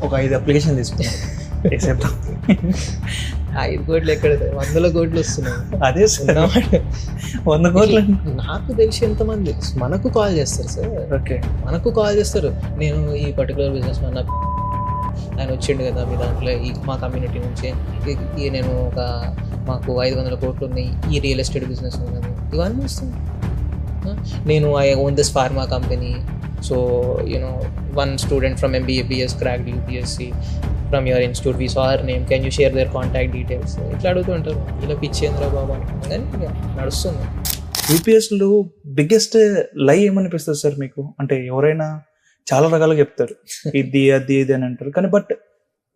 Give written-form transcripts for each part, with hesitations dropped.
ఒక 5 అప్లికేషన్ తీసుకున్నాం చేసేద్దాం. 5 కోట్లు ఎక్కడ, 100 కోట్లు వస్తున్నాయి. అదే సార్ 100 కోట్లు. నాకు తెలిసి ఎంతమంది తెలుసు, మనకు కాల్ చేస్తారు సార్. ఓకే, మనకు కాల్ చేస్తారు. నేను ఈ పర్టికులర్ బిజినెస్ మ్యాన్, ఆయన వచ్చిండు కదా మీ దాంట్లో, ఈ మా కమ్యూనిటీ నుంచి నేను మాకు 500 కోట్లు ఉన్నాయి, ఈ రియల్ ఎస్టేట్ బిజినెస్ ఉన్నది, ఇవన్నీ వస్తుంది. నేను I own this pharma company, so you know one student from MBBS cracked UPSC from your institute, we saw her name, can you share their contact details, ఇట్లా అడుగుతూ ఉంటారు. ఇలా పిచ్చేంద్ర బాబా కానీ నడుస్తుంది. యూపీఎస్లో బిగ్గెస్ట్ లై ఏమనిపిస్తుంది సార్ మీకు? అంటే ఎవరైనా చాలా రకాలుగా చెప్తారు, ఇది అది ఇది అని అంటారు, కానీ బట్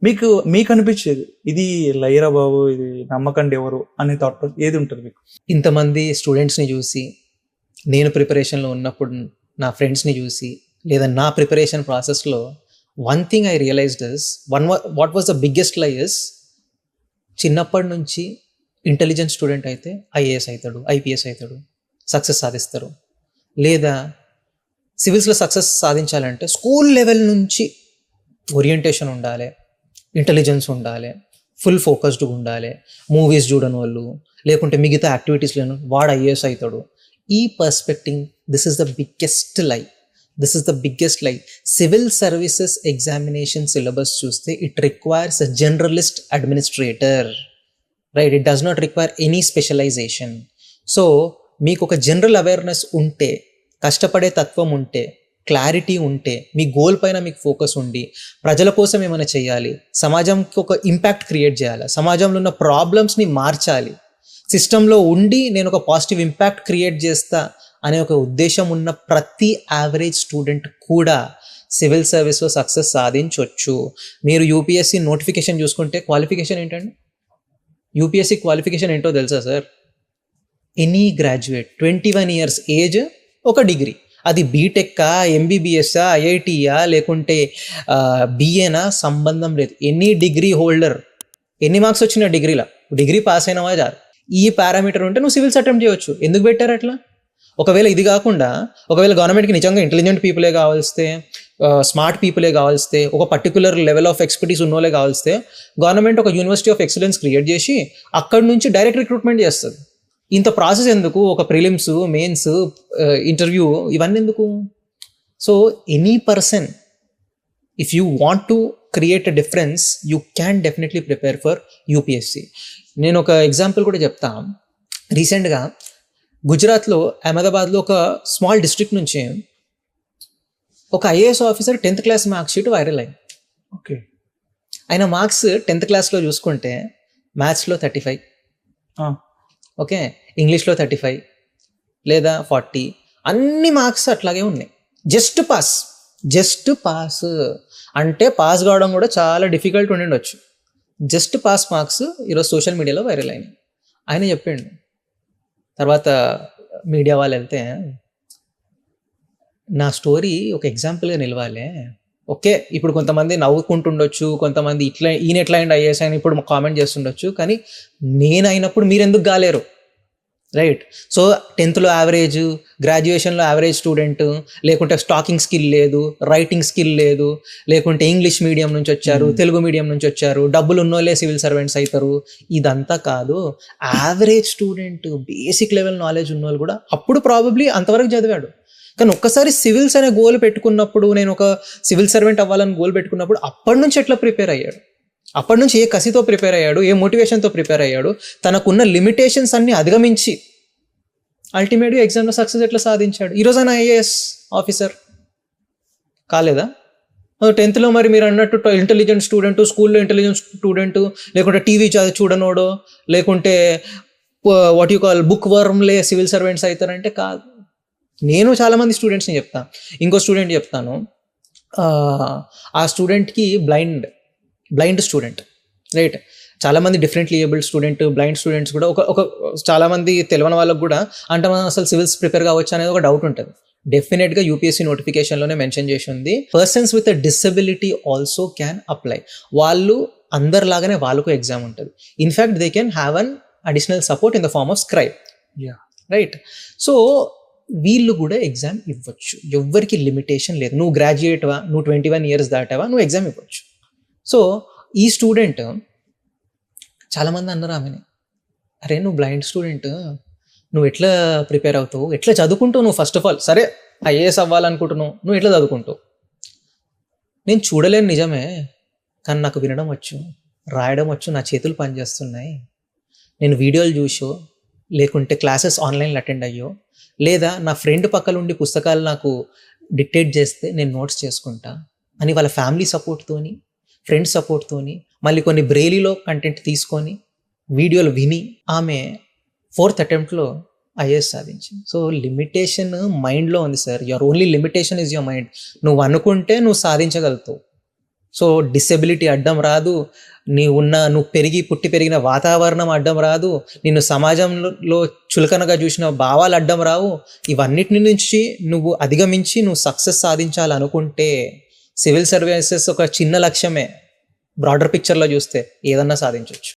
మీకు అనిపించేది ఇది లైరా బాబు, ఇది నమ్మకండి ఎవరు అనే థాట్ ఏది ఉంటుంది మీకు? ఇంతమంది స్టూడెంట్స్ని చూసి, నేను ప్రిపరేషన్లో ఉన్నప్పుడు నా ఫ్రెండ్స్ని చూసి, లేదా నా ప్రిపరేషన్ ప్రాసెస్లో one thing I realised is, what was the biggest lie is, చిన్నప్పటి నుంచి ఇంటెలిజెంట్ స్టూడెంట్ అయితే IAS అవుతాడు, IPS అవుతాడు, సక్సెస్ సాధిస్తారు. లేదా సివిల్స్లో సక్సెస్ సాధించాలంటే స్కూల్ లెవెల్ నుంచి ఓరియంటేషన్ ఉండాలి, ఇంటెలిజెన్స్ ఉండాలి, ఫుల్ ఫోకస్డ్గా ఉండాలి, మూవీస్ చూడని వాళ్ళు, లేకుంటే మిగతా యాక్టివిటీస్లో వాడు IAS అవుతాడు. ఈ perspective, this is the biggest లై. సివిల్ సర్వీసెస్ ఎగ్జామినేషన్ సిలబస్ చూస్తే it requires a generalist administrator, right? It does not require any specialisation. So మీకు ఒక జనరల్ అవేర్నెస్ ఉంటే, కష్టపడే తత్వం ఉంటే, క్లారిటీ ఉంటే, మీ గోల్ పైన మీకు ఫోకస్ ఉండి, ప్రజల కోసం ఏమైనా చేయాలి, సమాజంకి ఒక ఇంపాక్ట్ క్రియేట్ చేయాలి, సమాజంలో ఉన్న ప్రాబ్లమ్స్ని మార్చాలి, సిస్టంలో ఉండి నేను ఒక పాజిటివ్ ఇంపాక్ట్ క్రియేట్ చేస్తా అనే ఒక ఉద్దేశం ఉన్న ప్రతి యావరేజ్ స్టూడెంట్ కూడా సివిల్ సర్వీస్లో సక్సెస్ సాధించవచ్చు. మీరు UPSC నోటిఫికేషన్ చూసుకుంటే క్వాలిఫికేషన్ ఏంటండి? UPSC క్వాలిఫికేషన్ ఏంటో తెలుసా sir? Any graduate 21 years age, ఒక డిగ్రీ, అది బీటెక్కా, MBBSఆ, IITయా, లేకుంటే BAనా, సంబంధం లేదు. ఎనీ డిగ్రీ హోల్డర్, ఎన్ని మార్క్స్ వచ్చిన డిగ్రీలో, డిగ్రీ పాస్ అయినవా చాలు. ఈ పారామీటర్ ఉంటే నువ్వు సివిల్స్ అటెంప్ట్ చేయవచ్చు. ఎందుకు పెట్టారు అట్లా? ఒకవేళ ఇది కాకుండా, ఒకవేళ గవర్నమెంట్కి నిజంగా ఇంటెలిజెంట్ పీపులే కావాల్స్తే, స్మార్ట్ పీపులే కావాల్స్తే, ఒక పర్టికులర్ లెవెల్ ఆఫ్ ఎక్స్పర్టీస్ ఉన్నోలే కావాల్స్తే, గవర్నమెంట్ ఒక యూనివర్సిటీ ఆఫ్ ఎక్సలెన్స్ క్రియేట్ చేసి అక్కడి నుంచి డైరెక్ట్ రిక్రూట్మెంట్ చేస్తుంది. ఇంత ప్రాసెస్ ఎందుకు? ఒక ప్రిలిమ్స్, మెయిన్స్, ఇంటర్వ్యూ, ఇవన్నీ ఎందుకు? So any person, if you want to create a difference, you can definitely prepare for UPSC. నేను ఒక ఎగ్జాంపుల్ కూడా చెప్తా. రీసెంట్గా గుజరాత్లో, అహ్మదాబాద్లో ఒక స్మాల్ డిస్ట్రిక్ట్ నుంచి ఒక IAS officer 10th class mark sheet viral అయింది. ఓకే, ఆయన మార్క్స్ 10th క్లాస్లో చూసుకుంటే మ్యాథ్స్లో 35, ఓకే, ఇంగ్లీష్లో 35 లేదా 40, అన్ని మార్క్స్ అట్లాగే ఉన్నాయి. జస్ట్ పాస్ అంటే పాస్ కావడం కూడా చాలా డిఫికల్ట్ ఉండిండొచ్చు. జస్ట్ పాస్ మార్క్స్ ఈరోజు సోషల్ మీడియాలో వైరల్ అయినాయి. ఆయన చెప్పిండు, తర్వాత మీడియా వాళ్ళు వెళ్తే, నా స్టోరీ ఒక ఎగ్జాంపుల్గా నిలవాలి. ఓకే, ఇప్పుడు కొంతమంది నవ్వుకుంటుండొచ్చు, కొంతమంది ఈయన ఎట్లా అండ్ IAS అని ఇప్పుడు కామెంట్ చేస్తుండొచ్చు, కానీ నేను అయినప్పుడు మీరు ఎందుకు కాలేరు, రైట్? సో 10thలో యావరేజ్, గ్రాడ్యుయేషన్లో యావరేజ్ స్టూడెంట్, లేకుంటే టాకింగ్ స్కిల్ లేదు, రైటింగ్ స్కిల్ లేదు, లేకుంటే ఇంగ్లీష్ మీడియం నుంచి వచ్చారు, తెలుగు మీడియం నుంచి వచ్చారు, డబ్బులు ఉన్నోళ్ళే సివిల్ సర్వెంట్స్ అవుతారు, ఇదంతా కాదు. Average student, basic level knowledge ఉన్నోళ్ళు కూడా అప్పుడు ప్రాబబ్లీ అంతవరకు చదివాడు, కానీ ఒక్కసారి సివిల్స్ అనే గోల్ పెట్టుకున్నప్పుడు, నేను ఒక సివిల్ సర్వెంట్ అవ్వాలని గోల్ పెట్టుకున్నప్పుడు, అప్పటి నుంచి ఎట్లా ప్రిపేర్ అయ్యాడు, అప్పటి నుంచి ఏ కసితో ప్రిపేర్ అయ్యాడు, ఏ మోటివేషన్తో ప్రిపేర్ అయ్యాడు, తనకున్న లిమిటేషన్స్ అన్ని అధిగమించి అల్టిమేట్గా ఎగ్జామ్లో సక్సెస్ ఎట్లా సాధించాడు. ఈరోజు ఆయన IAS ఆఫీసర్ కాలేదా? 10thలో మరి మీరు అన్నట్టు ఇంటెలిజెంట్ స్టూడెంట్, స్కూల్లో ఇంటెలిజెంట్ స్టూడెంట్, లేకుంటే టీవీ చూడనోడో, లేకుంటే వాట్ యూ కాల్ బుక్ వర్మ్లే సివిల్ సర్వెంట్స్ అవుతారంటే కాదు. నేను చాలామంది స్టూడెంట్స్ని చెప్తాను. ఇంకో స్టూడెంట్ చెప్తాను, ఆ స్టూడెంట్కి బ్లైండ్ స్టూడెంట్, రైట్? చాలామంది differently abled student, blind students కూడా ఒక చాలామంది తెలియని వాళ్ళకు కూడా అంటే మనం అసలు సివిల్స్ ప్రిపేర్ కావచ్చు అనేది ఒక డౌట్ ఉంటుంది. డెఫినెట్గా UPSC నోటిఫికేషన్లోనే మెన్షన్ చేసి ఉంది, persons with a disability also can apply. వాళ్ళు అందరిలాగానే వాళ్ళకు ఎగ్జామ్ ఉంటుంది. In fact they can have an additional support in the form of scribe, right? So వీళ్ళు కూడా ఎగ్జామ్ ఇవ్వచ్చు, ఎవ్వరికి లిమిటేషన్ లేదు. నువ్వు గ్రాడ్యుయేట్వా, నువ్వు 21 years దాటావా, నువ్వు ఎగ్జామ్ ఇవ్వచ్చు. సో ఈ స్టూడెంట్ చాలామంది అన్నారు ఆమెని, అరే నువ్వు బ్లైండ్ స్టూడెంట్, నువ్వు ఎట్లా ప్రిపేర్ అవుతావు, ఎట్లా చదువుకుంటావు నువ్వు, ఫస్ట్ ఆఫ్ ఆల్ సరే ఐఏఎస్ అవ్వాలనుకుంటున్నావు, నువ్వు ఎట్లా చదువుకుంటావు. నేను చూడలేను నిజమే, కానీ నాకు వినడం వచ్చు, రాయడం వచ్చు, నా చేతులు పనిచేస్తున్నాయి. నేను వీడియోలు చూసో లేకుంటే క్లాసెస్ ఆన్లైన్లో అటెండ్ అయ్యో లేదా నా ఫ్రెండ్ పక్కన ఉండి పుస్తకాలు నాకు డిక్టేట్ చేస్తే నేను నోట్స్ చేసుకుంటా అని వాళ్ళ ఫ్యామిలీ సపోర్ట్తోని, ఫ్రెండ్ సపోర్ట్తోని, మళ్ళీ కొన్ని బ్రెయిలీలో కంటెంట్ తీసుకొని వీడియోలు విని ఆమె 4th అటెంప్ట్లో ఐఏఎస్ సాధించింది. సో లిమిటేషన్ మైండ్లో ఉంది sir. Your only limitation is your mind. నువ్వు అనుకుంటే నువ్వు సాధించగలుగుతావు. సో డిసెబిలిటీ అడ్డం రాదు, నువ్వు పుట్టి పెరిగిన వాతావరణం అడ్డం రాదు, నిన్ను సమాజంలో చులకనగా చూసిన భావాలు అడ్డం రావు. ఇవన్నిటి నుంచి నువ్వు అధిగమించి నువ్వు సక్సెస్ సాధించాలనుకుంటే సివిల్ సర్వీసెస్ ఒక చిన్న లక్ష్యమే. బ్రాడర్ పిక్చర్లో చూస్తే ఏదన్నా సాధించవచ్చు.